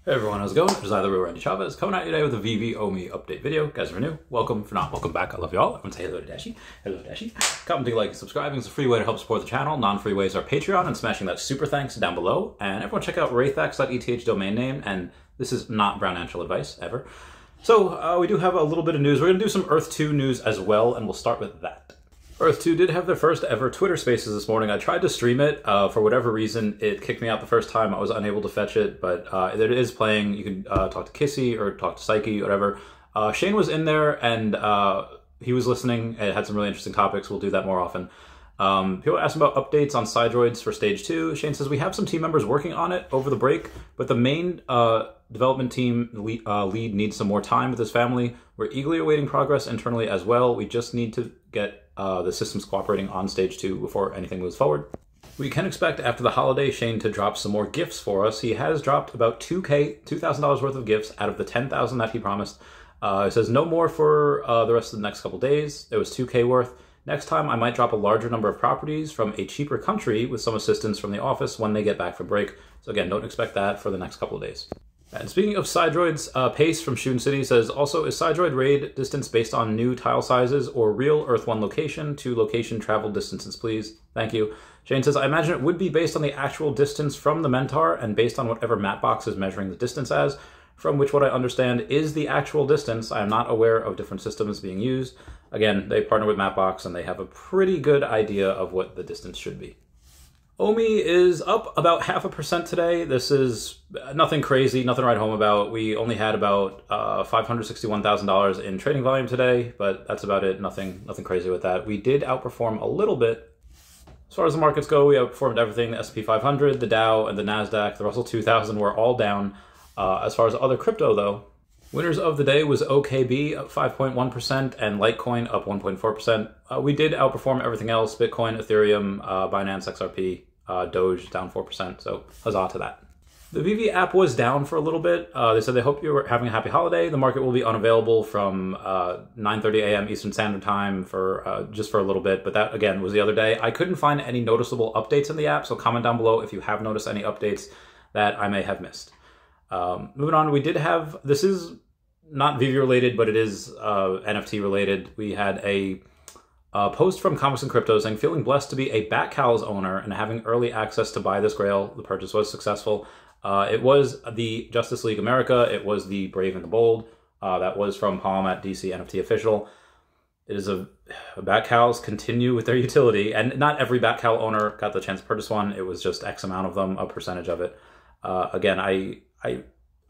Hey everyone, how's it going? It's either Wendy Chavez coming at you today with a Veve and OMI update video. Guys, if you're new, welcome. If not, welcome back. I love you all. Everyone say hello to Dashi. Hello, Dashi. Commenting, like, and subscribing is a free way to help support the channel. Non-free ways are Patreon and smashing that super thanks down below. And everyone check out wraithax.eth domain name. And this is not financial advice, ever. So we do have a little bit of news. We're going to do some Earth 2 news as well, and we'll start with that. Earth 2 did have their first ever Twitter Spaces this morning. I tried to stream it. For whatever reason, it kicked me out the first time. I was unable to fetch it, but it is playing. You can talk to Kissy or talk to Psyche, whatever. Shane was in there, and he was listening. It had some really interesting topics. We'll do that more often. People asked about updates on Sidroids for Stage 2. Shane says, we have some team members working on it over the break, but the main development team lead needs some more time with his family. We're eagerly awaiting progress internally as well. We just need to get the systems cooperating on Stage 2 before anything moves forward. We can expect after the holiday Shane to drop some more gifts for us. He has dropped about $2,000 worth of gifts out of the $10,000 that he promised. It says no more for the rest of the next couple days. It was $2K worth. Next time I might drop a larger number of properties from a cheaper country with some assistance from the office when they get back from break. So again, don't expect that for the next couple of days. And speaking of Sidroids, Pace from Shun City says, also, is Sidroid raid distance based on new tile sizes or real Earth 1 location to location travel distances, please? Thank you. Shane says, I imagine it would be based on the actual distance from the Mentor and based on whatever map box is measuring the distance as, from which what I understand is the actual distance. I am not aware of different systems being used. Again, they partner with Mapbox and they have a pretty good idea of what the distance should be. OMI is up about 0.5% today. This is nothing crazy, nothing to write home about. We only had about $561,000 in trading volume today, but that's about it. Nothing crazy with that. We did outperform a little bit. As far as the markets go, we outperformed everything. The S&P 500, the Dow, and the Nasdaq, the Russell 2000 were all down. As far as other crypto, though, winners of the day was OKB up 5.1% and Litecoin up 1.4%. We did outperform everything else: Bitcoin, Ethereum, Binance XRP, Doge down 4%. So huzzah to that. The Veve app was down for a little bit. They said they hope you're having a happy holiday. The market will be unavailable from 9:30 a.m. Eastern Standard Time for just for a little bit. But that, again, was the other day. I couldn't find any noticeable updates in the app, so comment down below if you have noticed any updates that I may have missed. Moving on, we did have, this is not Veve related, but it is NFT related. We had a post from Comics and Crypto saying, feeling blessed to be a Batcowls owner and having early access to buy this grail. The purchase was successful. It was the Justice League America. It was the Brave and the Bold. That was from Palm at DC NFT Official. It is a Batcowls continue with their utility, and not every Batcowl owner got the chance to purchase one. It was just X amount of them, a percentage of it. Again,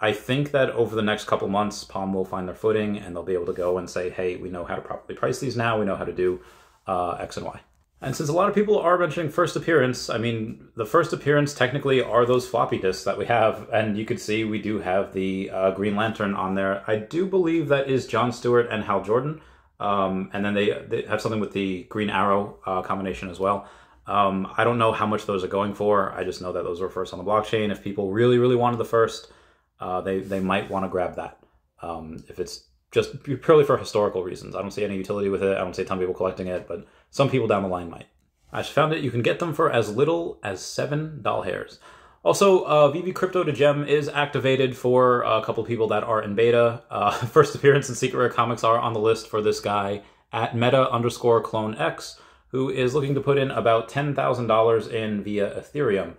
I think that over the next couple months, Palm will find their footing and they'll be able to go and say, hey, we know how to properly price these now. We know how to do X and Y. And since a lot of people are mentioning first appearance, I mean, the first appearance technically are those floppy disks that we have. And you can see we do have the Green Lantern on there. I do believe that is John Stewart and Hal Jordan. And then they have something with the Green Arrow combination as well. I don't know how much those are going for. I just know that those were first on the blockchain. If people really, really wanted the first, they might want to grab that. If it's just purely for historical reasons. I don't see any utility with it. I don't see a ton of people collecting it, but some people down the line might. I just found it. You can get them for as little as 7 doll hairs. Also, Veve Crypto to Gem is activated for a couple people that are in beta. First appearance and Secret Rare Comics are on the list for this guy at meta_clonex, who is looking to put in about $10,000 in via Ethereum.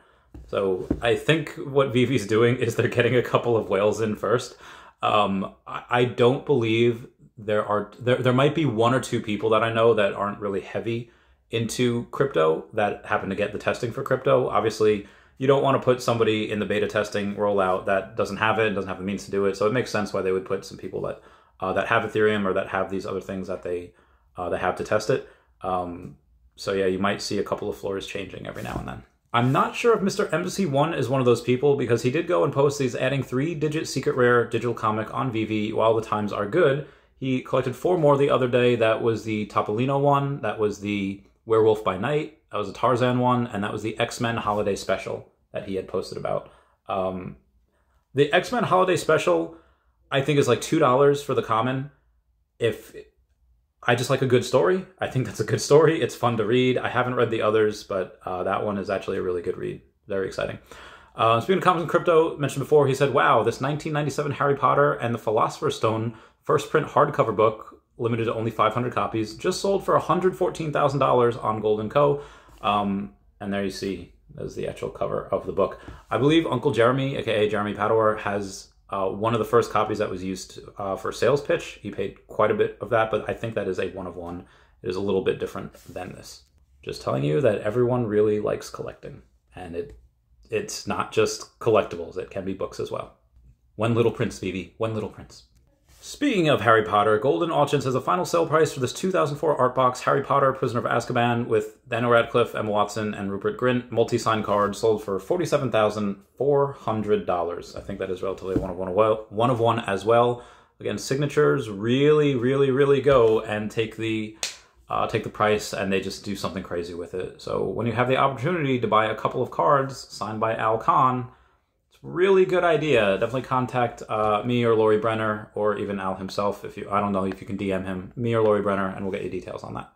So I think what Veve's doing is they're getting a couple of whales in first. I don't believe there might be 1 or 2 people that I know that aren't really heavy into crypto that happen to get the testing for crypto. Obviously, you don't want to put somebody in the beta testing rollout that doesn't have it and doesn't have the means to do it. So it makes sense why they would put some people that that have Ethereum or that have these other things that they have to test it. So yeah, you might see a couple of floors changing every now and then. I'm not sure if Mr. Embassy 1 is one of those people because he did go and post these adding 3-digit secret rare digital comic on Veve while the times are good. He collected 4 more the other day. That was the Topolino one, that was the Werewolf by Night, that was a Tarzan one, and that was the X-Men Holiday Special that he had posted about. The X-Men Holiday Special, I think, is like $2 for the common. If I just like a good story. I think that's a good story. It's fun to read. I haven't read the others, but that one is actually a really good read. Very exciting. Speaking of comics and crypto, mentioned before, he said, wow, this 1997 Harry Potter and the Philosopher's Stone first print hardcover book, limited to only 500 copies, just sold for $114,000 on Gold & Co. And there you see, there's the actual cover of the book. I believe Uncle Jeremy, aka Jeremy Pador, has one of the first copies that was used for sales pitch. He paid quite a bit of that, but I think that is a one of one. It is a little bit different than this. Just telling you that everyone really likes collecting, and it's not just collectibles, it can be books as well. One Little Prince, Vivi, One Little Prince. Speaking of Harry Potter, Golden Auctions has a final sale price for this 2004 art box, Harry Potter, Prisoner of Azkaban, with Daniel Radcliffe, Emma Watson, and Rupert Grint, multi-signed card, sold for $47,400. I think that is relatively one of one as well. Again, signatures really go and take the price, and they just do something crazy with it. So when you have the opportunity to buy a couple of cards signed by Al Kahn, it's a really good idea. Definitely contact me or Lori Brenner, or even Al himself. I don't know if you can DM him, me or Lori Brenner, and we'll get you details on that.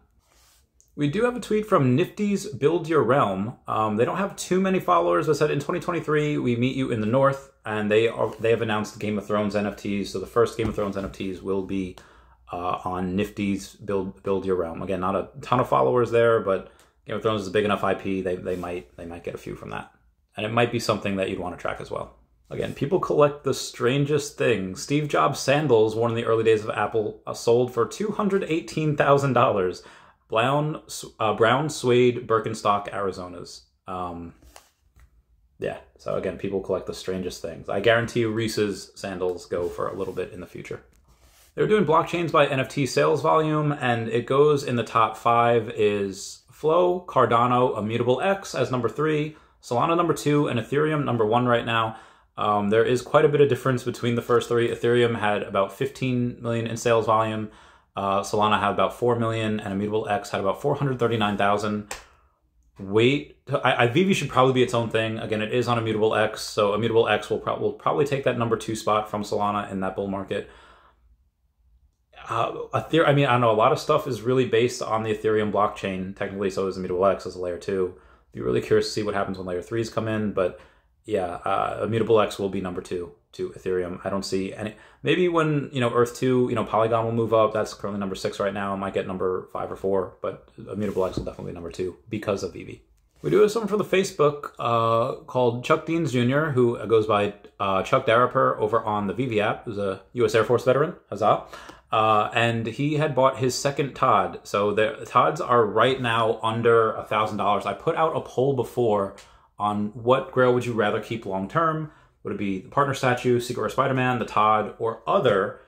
We do have a tweet from Nifty's Build Your Realm. They don't have too many followers, but said in 2023 we meet you in the north, and they have announced Game of Thrones NFTs. So the first Game of Thrones NFTs will be on Nifty's Build Your Realm. Again, not a ton of followers there, but Game of Thrones is a big enough IP. They might get a few from that, and it might be something that you'd want to track as well. Again, people collect the strangest things. Steve Jobs sandals, worn in the early days of Apple, sold for $218,000. Brown suede Birkenstock Arizonas. Yeah, so again, people collect the strangest things. I guarantee you Reese's sandals go for a little bit in the future. They're doing blockchains by NFT sales volume, and it goes in the top 5 is Flow, Cardano, Immutable X as number 3, Solana number 2, and Ethereum number 1 right now. There is quite a bit of difference between the first 3. Ethereum had about 15 million in sales volume. Solana had about 4 million, and Immutable X had about 439,000. Veve should probably be its own thing. Again, it is on Immutable X, so Immutable X will probably take that number 2 spot from Solana in that bull market. I mean, I don't know, a lot of stuff is really based on the Ethereum blockchain. Technically, so is Immutable X as a layer 2. Be really curious to see what happens when layer 3s come in, but yeah, Immutable X will be number 2 to Ethereum. I don't see any. Maybe when, Earth 2, Polygon will move up. That's currently number 6 right now. It might get number 5 or 4, but Immutable X will definitely be number 2 because of Veve. We do have someone from the Facebook called Chuck Deans Jr., who goes by Chuck Daraper over on the Veve app, who's a U.S. Air Force veteran. Huzzah. And he had bought his second Todd. So the Todds are right now under $1,000. I put out a poll before on what grail would you rather keep long term. Would it be the partner statue, Secret Rare Spider-Man, the Todd, or other?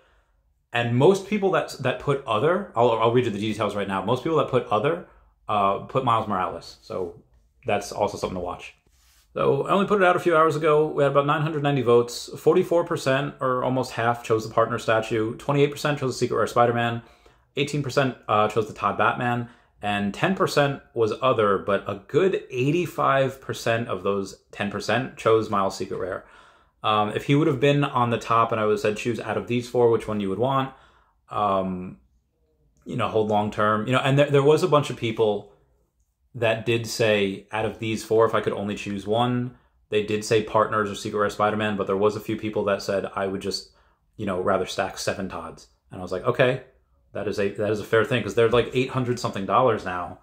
And most people that put other, I'll read you the details right now. Most people that put other put Miles Morales. So that's also something to watch. So I only put it out a few hours ago. We had about 990 votes. 44%, or almost half, chose the partner statue. 28% chose the Secret Rare Spider-Man. 18% chose the Todd Batman. And 10% was other, but a good 85% of those 10% chose Miles Secret Rare. If he would have been on the top and I would have said choose out of these 4 which one you would want, hold long term. And there was a bunch of people that did say out of these 4, if I could only choose one, they did say partners or Secret Rare Spider-Man, but there was a few people that said I would just, rather stack 7 Todds. And I was like, okay, that is a fair thing, because they're like $800 something now.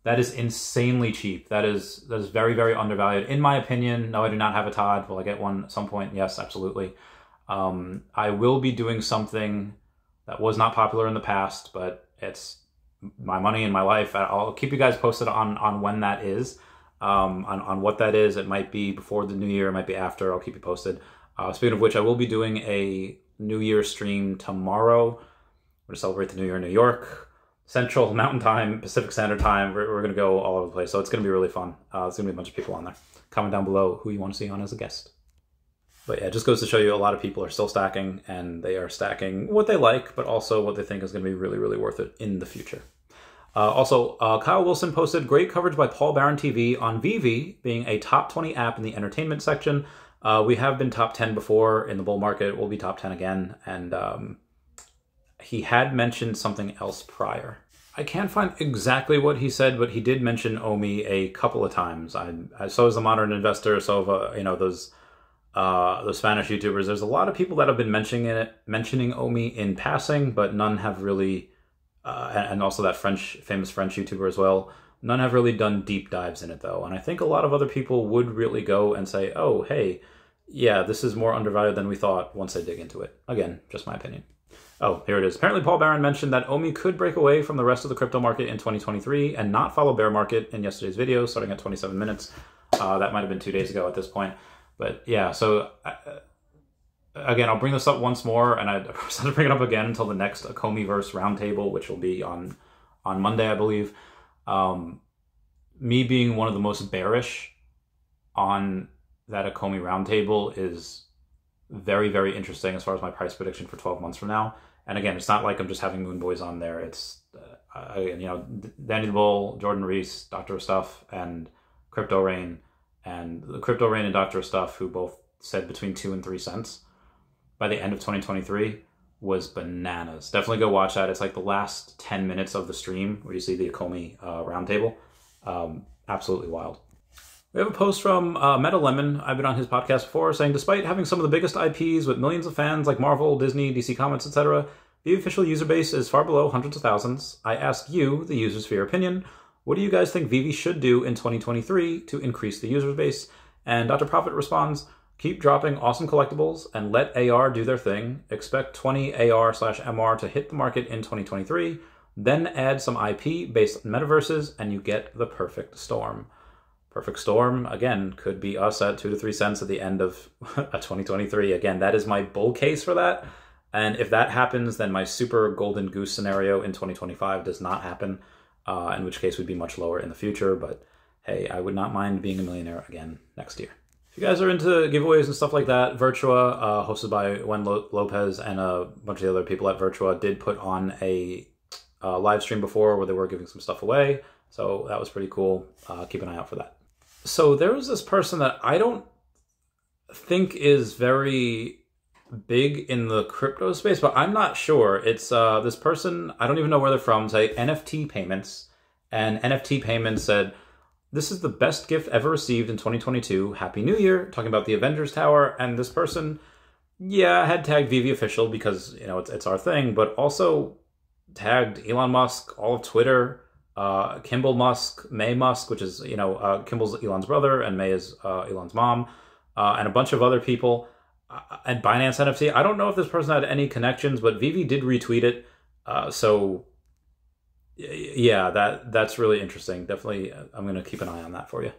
That is insanely cheap. That is very, very undervalued. In my opinion, no, I do not have a Todd. Will I get one at some point? Yes, absolutely. I will be doing something that was not popular in the past, but it's my money and my life. I'll keep you guys posted on when that is, on what that is. It might be before the new year, it might be after. I'll keep you posted. Speaking of which, I will be doing a New Year stream tomorrow. We're going to celebrate the New Year in New York. Central, Mountain Time, Pacific Standard Time. We're going to go all over the place. So it's going to be really fun. There's going to be a bunch of people on there. Comment down below who you want to see on as a guest. But yeah, it just goes to show you a lot of people are still stacking, and they are stacking what they like, but also what they think is going to be really, really worth it in the future. Also, Kyle Willson posted great coverage by Paul Barron TV on Veve being a top 20 app in the entertainment section. We have been top 10 before in the bull market. We'll be top 10 again. And he had mentioned something else prior. I can't find exactly what he said, but he did mention OMI a couple of times. So as a modern investor, so those Spanish YouTubers. There's a lot of people that have been mentioning OMI in passing, but none have really, and also that famous French YouTuber as well. None have really done deep dives in it though, and I think a lot of other people would really go and say, "Oh, hey, yeah, this is more undervalued than we thought." Once they dig into it. Again, just my opinion. Oh, here it is. Apparently, Paul Barron mentioned that OMI could break away from the rest of the crypto market in 2023 and not follow bear market in yesterday's video, starting at 27 minutes. That might have been 2 days ago at this point. But yeah, so again, I'll bring this up once more, and I decided to bring it up again until the next Akomiverse roundtable, which will be on Monday, I believe. Me being one of the most bearish on that Akomi roundtable is very, very interesting as far as my price prediction for 12 months from now. And again, it's not like I'm just having Moon Boys on there. It's, Danny the Bull, Jordan Reese, Dr. Stuff, and Crypto Rain. And the Crypto Rain and Dr. Stuff, who both said between 2 and 3 cents by the end of 2023, was bananas. Definitely go watch that. It's like the last 10 minutes of the stream where you see the Akomi roundtable. Absolutely wild. We have a post from Meta Lemon. I've been on his podcast before, saying, despite having some of the biggest IPs with millions of fans like Marvel, Disney, DC Comics, etc., the official user base is far below hundreds of thousands. I ask you, the users, for your opinion. What do you guys think Veve should do in 2023 to increase the user base? And Dr. Profit responds, keep dropping awesome collectibles and let AR do their thing. Expect 20 AR/MR to hit the market in 2023. Then add some IP based on metaverses and you get the perfect storm. Perfect storm, again, could be us at 2 to 3 cents at the end of 2023. Again, that is my bull case for that. And if that happens, then my super golden goose scenario in 2025 does not happen, in which case we'd be much lower in the future. But hey, I would not mind being a millionaire again next year. If you guys are into giveaways and stuff like that, Virtua, hosted by Wendy Lopez and a bunch of the other people at Virtua, did put on a live stream before where they were giving some stuff away. So that was pretty cool. Keep an eye out for that. So there was this person that I don't think is very big in the crypto space, but I'm not sure. It's this person, I don't even know where they're from, say NFT Payments. And NFT Payments said, this is the best gift ever received in 2022. Happy New Year. Talking about the Avengers Tower. And this person, yeah, had tagged Veve Official because, it's our thing, but also tagged Elon Musk, all of Twitter, Kimball Musk, May Musk, which is, Kimball's Elon's brother and May is Elon's mom, and a bunch of other people, and Binance NFT. I don't know if this person had any connections, but Veve did retweet it. So yeah, that's really interesting. Definitely, I'm going to keep an eye on that for you.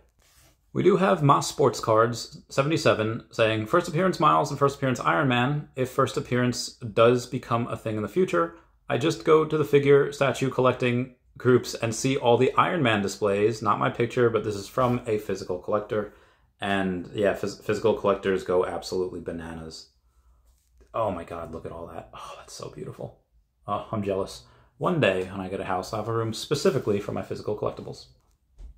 We do have Moss Sports Cards 77 saying, first appearance Miles and first appearance Iron Man. If first appearance does become a thing in the future, I just go to the figure statue collecting groups and see all the Iron Man displays. Not my picture, but this is from a physical collector. And yeah, physical collectors go absolutely bananas. Oh my God, look at all that. Oh, that's so beautiful. Oh, I'm jealous. One day when I get a house, I'll have a room specifically for my physical collectibles.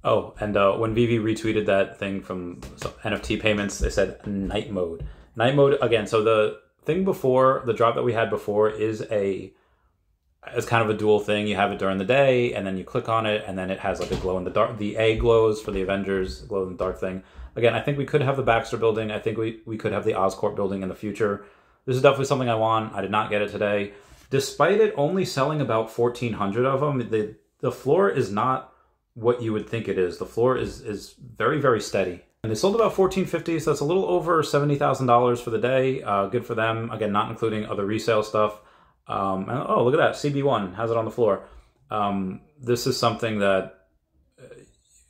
Oh, and when Veve retweeted that thing from NFT Payments, they said night mode. Night mode, again, so the thing before, the drop that we had before is kind of a dual thing. You have it during the day, and then you click on it, and then it has like a glow in the dark. The A glows for the Avengers, glow in the dark thing. Again, I think we could have the Baxter building. I think we could have the Oscorp building in the future. This is definitely something I want. I did not get it today. Despite it only selling about 1,400 of them, the floor is not what you would think it is. The floor is very, very steady. And they sold about 1,450, so that's a little over $70,000 for the day. Good for them. Again, not including other resale stuff. And, oh, look at that. CB1 has it on the floor. This is something that,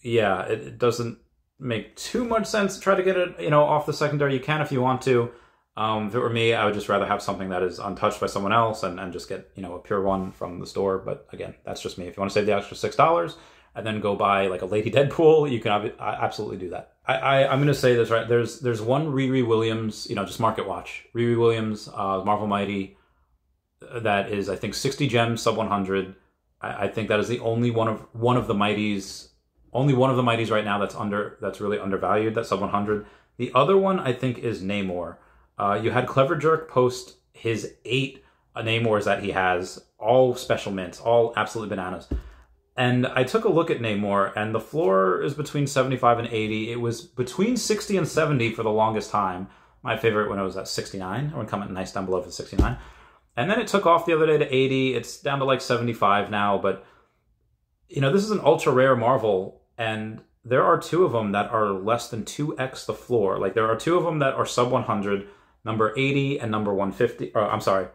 yeah, it doesn't make too much sense to try to get it, off the secondary. You can if you want to. If it were me, I would just rather have something that is untouched by someone else and just get, a pure one from the store. But again, that's just me. If you want to save the extra $6 and then go buy like a Lady Deadpool, you can absolutely do that. I'm going to say this, right? There's one Riri Williams, just market watch. Riri Williams, Marvel Mighty, that is, I think, 60 gems, sub 100. I think that is the only one of the Mighties, only one of the Mighties right now that's really undervalued, that's sub 100. The other one, I think, is Namor. You had Clever Jerk post his 8 Namor is that he has all special mints, all absolutely bananas. And I took a look at Namor, and the floor is between 75 and 80. It was between 60 and 70 for the longest time. My favorite when it was at 69. Everyone comment nice down below for 69. And then it took off the other day to 80. It's down to like 75 now. But, you know, this is an ultra rare Marvel, and there are 2 of them that are less than 2x the floor. Like, there are 2 of them that are sub 100, number 80 and number 150. Or, I'm sorry,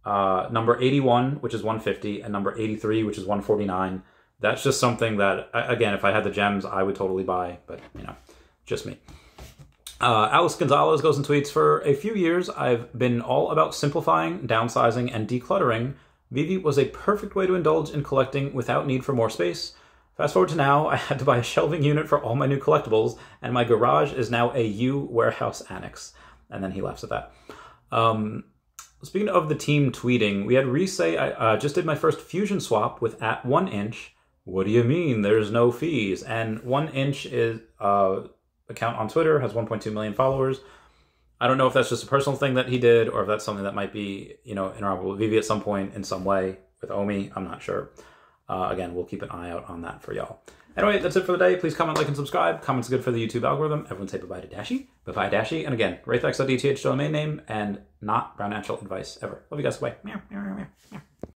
number 81, which is 150, and number 83, which is 149. That's just something that, again, if I had the gems, I would totally buy. But, you know, just me. Alex Gonzalez goes and tweets, for a few years, I've been all about simplifying, downsizing, and decluttering. Veve was a perfect way to indulge in collecting without need for more space. Fast forward to now, I had to buy a shelving unit for all my new collectibles, and my garage is now a U warehouse annex. And then he laughs at that. Speaking of the team tweeting, we had Reese say, I just did my first fusion swap with @1inch. What do you mean there's no fees? And 1inch is account on Twitter, has 1.2 million followers. I don't know if that's just a personal thing that he did, or if that's something that might be, you know, interoperable with Veve at some point in some way with OMI. I'm not sure. Again, we'll keep an eye out on that for y'all. Anyway, that's it for the day. Please comment, like, and subscribe. Comments are good for the YouTube algorithm. Everyone say bye-bye to Dashi. Bye-bye, Dashi. And again, Raythex.dth domain name, and not financial advice ever. Love you guys. Bye.